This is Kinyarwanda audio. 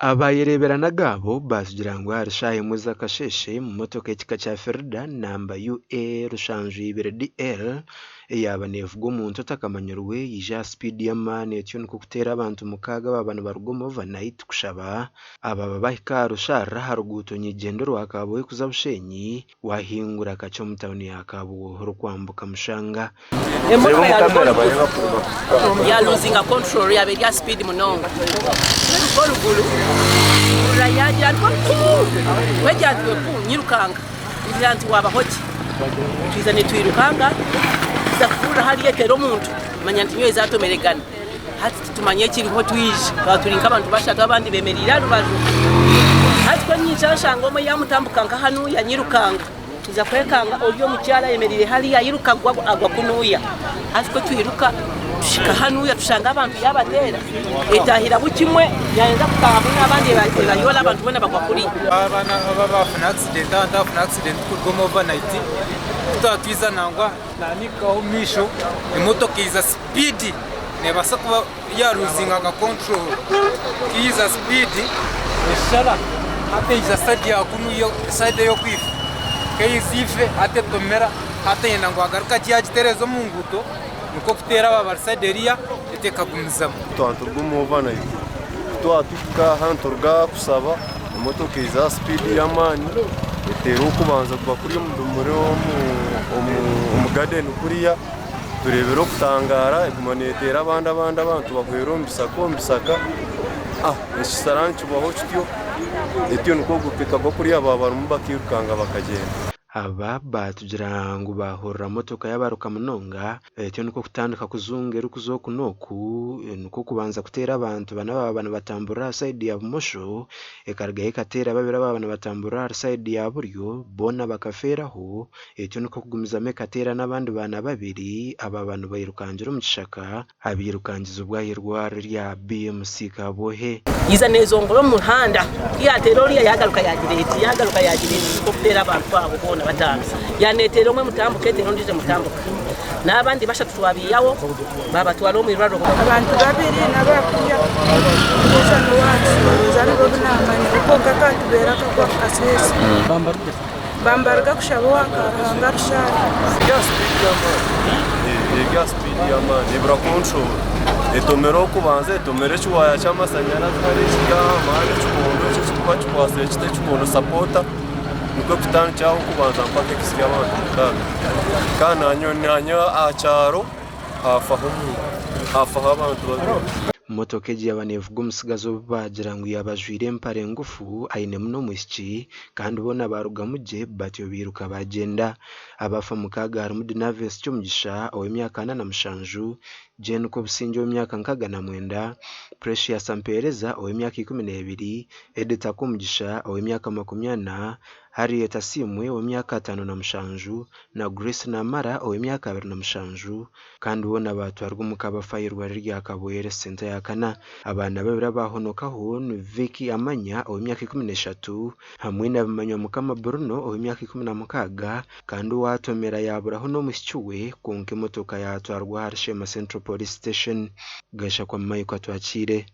Abayireberanaga abo basugira ngo harishaye muza kasheshe mu motoka y'ekika kya Ferida namba UA rushanju 2DL eyaba nevuga omuntu otakamanyirwe yija speed y'amaani etyo niko kuteera abantu mukaaga babano barugomo overnight kushaba aba babahika rushara haruguto nyigendo rwa Kabuwe kuza Bushenyi wahingura kacho mu town ya Kabuwe rukwambuka mushanga ya losing a control ya beria speed munonga olugulu urayaje ariko wejyatwe ku nyirukanga ibyanti wabahoki twizane twirukanga zakura hali yetero muntu manya ntinyo izatomeregana hati tumanye kiriho twije baturinka abantu bashaka abandi bemerira rubaje hati ko nyica shangomo yamutambukanga hanu yanyirukanga tuza kwekanga olyo mucyala yemerire hali yayirukagwa agwa kunuya hati ko twiruka shika hanu ya tushanga abantu yabatera etahira bukimwe yaenda kutabu n'abandi bayola abantu bana bagwa kuri abana bafuna accident kugomo overnight tutatiza nangwa nanikaho misho imotoka iza speed nebasa kuba ya losing aga control iza speed ishara ate iza side ya kunuyo side yo kwifa keyizife ate tomera ate yenda ngo agaruka cyagiterezo mu nguto nuko kutera ababarsaderia etekagumizamu twanturgumo overnight twatuka hanturga kusaba imotoka iza speed y'amani etero kubanza kuba kuri muri garden kuriya turebero kutangara igumanetera abantu bahwero mbisaka eshisaranchi baho kityo etyo nuko gupika bwo kuriya babantu bakirukanga bakagenda aba batugira ngo bahurira motoka y'abaruka munonga etyo nuko kutandika kuzungera kuzokunoku nuko kubanza kutera abantu bana batambura side ya bumosho ekargaye katera babira babana batambura side ya buryo bona bakaferaho etyo nuko kugumiza mekatera n'abandi bana babiri aba bantu bayirukangira mu gishaka abirukangiza ubwahirwa rya BMC Kabohe iza nezo ngoro mu muhanda ya terori yagaruka yagireti ko kutera abantu abo bona batanze yanetero mwe mutambuke tero ndije mutambuka n'abandi bashatu twabiyawo baba twaro mu iraro abantu babiri nabakuya kuza no wacu zari babunamanye uko kakatubera ko kasese bambarga kushabo wakaranga rushara gas speed y'amani ibra control etomero kubanza etomere cy'waya cy'amasanyarazi hari kigamane cy'umuntu cy'ikuba cy'kwase cy'umuntu supporta nuko kutana cyaho kubanza mpaka kisiya abantu kana nyonanya acharo hafaho abantu motoka egiye banevuga umusigazo bagira ngo yabajwire mpare ngufu aine muno mwisiki kandi ubona barugamuje batyo biruka bagenda abafa mukaga harimo Dinaves cyo mugisha ow'emyaka 47 Jane ko businje w'emyaka 69 Precious Ampereza ow'emyaka 12 Edita ko mugisha ow'emyaka 20 Harriet Asimwe ow'emyaka 57 na Grace Namara ow'emyaka 27 kandi ubona batwarwa mukabafayirwa rya Kabuye center ya kana abana babira bahonokaho Vicky Amanya ow'emyaka 13 hamwe na Bamanywa Mukama Bruno ow'emyaka 16 kandi watomera yaburaho no mushyuwe konke motoka yatwarwa Harshema Central Police Station gasha kwa Mayiko atwakire